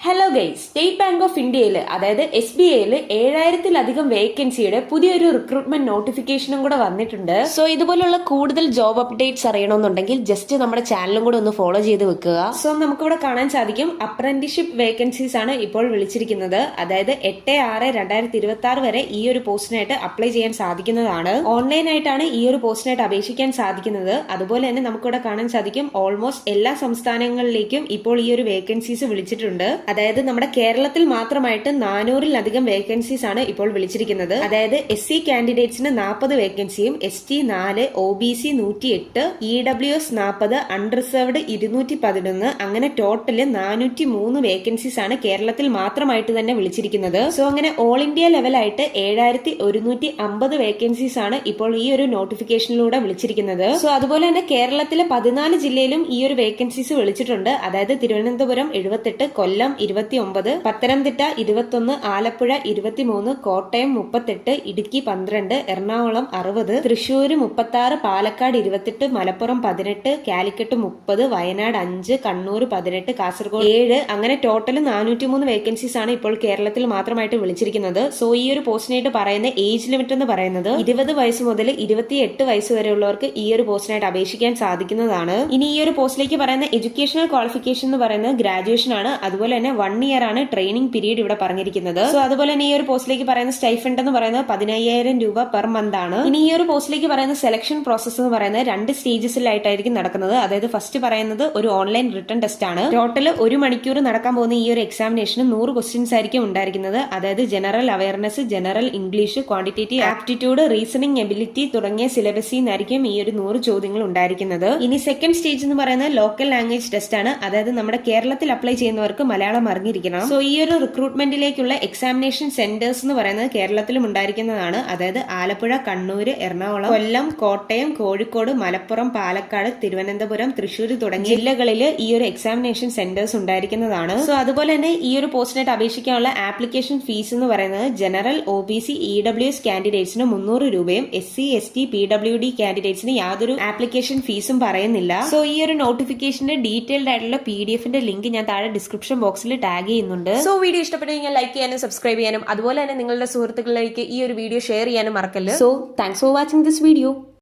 Hello guys, state bank of ഇന്ത്യയിൽ അതായത് SBIയിൽ 7000-ലധികം വേക്കൻസിയുടെ പുതിയൊരു റിക്രൂട്ട്മെന്റ് നോട്ടിഫിക്കേഷനും കൂടെ വന്നിട്ടുണ്ട്. സോ ഇതുപോലുള്ള കൂടുതൽ ജോബ് അപ്ഡേറ്റ്സ് അറിയണമെന്നുണ്ടെങ്കിൽ ജസ്റ്റ് നമ്മുടെ ചാനലും കൂടെ ഒന്ന് ഫോളോ ചെയ്ത് വെക്കുക. സോ നമുക്കിവിടെ കാണാൻ സാധിക്കും അപ്രന്റീഷിപ്പ് വേക്കൻസീസ് ആണ് ഇപ്പോൾ വിളിച്ചിരിക്കുന്നത്. അതായത് 8/6/2026 വരെ ഈ ഒരു പോസ്റ്റിനായിട്ട് അപ്ലൈ ചെയ്യാൻ സാധിക്കുന്നതാണ്. ഓൺലൈനായിട്ടാണ് ഈ ഒരു പോസ്റ്റിനായിട്ട് അപേക്ഷിക്കാൻ സാധിക്കുന്നത്. അതുപോലെ തന്നെ നമുക്കിവിടെ കാണാൻ സാധിക്കും ഓൾമോസ്റ്റ് എല്ലാ സംസ്ഥാനങ്ങളിലേക്കും ഇപ്പോൾ ഈ ഒരു വേക്കൻസീസ് വിളിച്ചിട്ടുണ്ട്. അതായത് നമ്മുടെ കേരളത്തിൽ മാത്രമായിട്ട് 400-ലധികം വേക്കൻസീസ് ആണ് ഇപ്പോൾ വിളിച്ചിരിക്കുന്നത്. അതായത് SC കാൻഡിഡേറ്റ്സിന് 40 വേക്കൻസിയും ST 4, OBC 108, EWS 40, unreserved 211, അങ്ങനെ ടോട്ടല് 403 വേക്കൻസീസ് ആണ് കേരളത്തിൽ മാത്രമായിട്ട് തന്നെ വിളിച്ചിരിക്കുന്നത്. സോ അങ്ങനെ ഓൾ ഇന്ത്യ ലെവലായിട്ട് 7150 വേക്കൻസീസ് ആണ് ഇപ്പോൾ ഈ ഒരു നോട്ടിഫിക്കേഷനിലൂടെ വിളിച്ചിരിക്കുന്നത്. സോ അതുപോലെ തന്നെ കേരളത്തിലെ 14 ജില്ലയിലും ഈ ഒരു വേക്കൻസീസ് വിളിച്ചിട്ടുണ്ട്. അതായത് തിരുവനന്തപുരം 78, കൊല്ലം 29, പത്തനംതിട്ട 21, ആലപ്പുഴ 23, കോട്ടയം 38, ഇടുക്കി 12, എറണാകുളം 60, തൃശൂർ 36, പാലക്കാട് 28, മലപ്പുറം 18, കാലിക്കറ്റ് 30, വയനാട് 5, കണ്ണൂർ 18, കാസർഗോഡ് 7, അങ്ങനെ ടോട്ടൽ 403 വേക്കൻസീസ് ആണ് ഇപ്പോൾ കേരളത്തിൽ മാത്രമായിട്ട് വിളിച്ചിരിക്കുന്നത്. സോ ഈ ഒരു പോസ്റ്റിനായിട്ട് പറയുന്ന ഏജ് ലിമിറ്റ് എന്ന് പറയുന്നത് 20 വയസ്സ് മുതൽ 28 വയസ്സ് വരെയുള്ളവർക്ക് ഈ ഒരു പോസ്റ്റിനായിട്ട് അപേക്ഷിക്കാൻ സാധിക്കുന്നതാണ്. ഇനി ഈ ഒരു പോസ്റ്റിലേക്ക് പറയുന്ന എഡ്യൂക്കേഷണൽ ക്വാളിഫിക്കേഷൻ എന്ന് പറയുന്നത് ഗ്രാജുവേഷൻ ആണ്. അതുപോലെ തന്നെ 1 ഇയർ ആണ് ട്രെയിനിങ് പീരീഡ് ഇവിടെ പറഞ്ഞിരിക്കുന്നത്. സോ അതുപോലെ തന്നെ ഈ ഒരു പോസ്റ്റിലേക്ക് പറയുന്ന സ്റ്റൈഫൻഡ് എന്ന് പറയുന്നത് 15,000 രൂപ പെർ മന്ത് ആണ്. ഇനി ഈ ഒരു പോസ്റ്റിലേക്ക് പറയുന്ന സെലക്ഷൻ പ്രോസസ് എന്ന് പറയുന്നത് 2 സ്റ്റേജസിലായിട്ടായിരിക്കും നടക്കുന്നത്. അതായത് ഫസ്റ്റ് പറയുന്നത് ഒരു ഓൺലൈൻ റിട്ടൺ ടെസ്റ്റ് ആണ്. ടോട്ടൽ 1 മണിക്കൂർ നടക്കാൻ പോകുന്ന ഈ ഒരു എക്സാമിനേഷന് 100 ക്വസ്റ്റ്യൻസ് ആയിരിക്കും ഉണ്ടായിരിക്കുന്നത്. അതായത് general awareness, general English, quantitative aptitude, reasoning ability തുടങ്ങിയ സിലബസിൽ നിന്നായിരിക്കും ഈ ഒരു 100 ചോദ്യങ്ങൾ ഉണ്ടായിരിക്കുന്നത്. ഇനി സെക്കൻഡ് സ്റ്റേജ് എന്ന് പറയുന്നത് ലോക്കൽ ലാംഗ്വേജ് ടെസ്റ്റ് ആണ്. അതായത് നമ്മുടെ കേരളത്തിൽ അപ്ലൈ ചെയ്യുന്നവർക്ക് മലയാളം അറിഞ്ഞിരിക്കണം. സോ ഈ ഒരു റിക്രൂട്ട്മെന്റിലേക്കുള്ള എക്സാമിനേഷൻ സെന്റേഴ്സ് എന്ന് പറയുന്നത് കേരളത്തിലും ഉണ്ടായിരിക്കുന്നതാണ്. അതായത് ആലപ്പുഴ, കണ്ണൂര്, എറണാകുളം, കൊല്ലം, കോട്ടയം, കോഴിക്കോട്, മലപ്പുറം, പാലക്കാട്, തിരുവനന്തപുരം, തൃശൂർ തുടങ്ങിയ ജില്ലകളിൽ ഈ ഒരു എക്സാമിനേഷൻ സെന്റേഴ്സ് ഉണ്ടായിരിക്കുന്നതാണ്. സോ അതുപോലെ തന്നെ ഈ ഒരു പോസ്റ്റിനായിട്ട് അപേക്ഷിക്കാനുള്ള ആപ്ലിക്കേഷൻ ഫീസ് എന്ന് പറയുന്നത് ജനറൽ, OBC, EWS കാൻഡിഡേറ്റ്സിന് 300 രൂപയും SC, ST, PWD കാൻഡിഡേറ്റ്സിന് യാതൊരു ആപ്ലിക്കേഷൻ ഫീസും പറയുന്നില്ല. സോ ഈ ഒരു നോട്ടിഫിക്കേഷന്റെ ഡീറ്റെയിൽഡ് ആയിട്ടുള്ള PDF-ന്റെ ലിങ്ക് ഞാൻ താഴെ ഡിസ്ക്രിപ്ഷൻ ബോക്സിൽ ടാഗ് ചെയ്യുന്നുണ്ട്. സോ വീഡിയോ ഇഷ്ടപ്പെട്ടെങ്കിൽ ലൈക്ക് ചെയ്യാനും സബ്സ്ക്രൈബ് ചെയ്യാനും അതുപോലെ തന്നെ നിങ്ങളുടെ സുഹൃത്തുക്കളിലേക്ക് ഈ ഒരു വീഡിയോ ഷെയർ ചെയ്യാനും മറക്കല്ല്. So thanks for watching this video.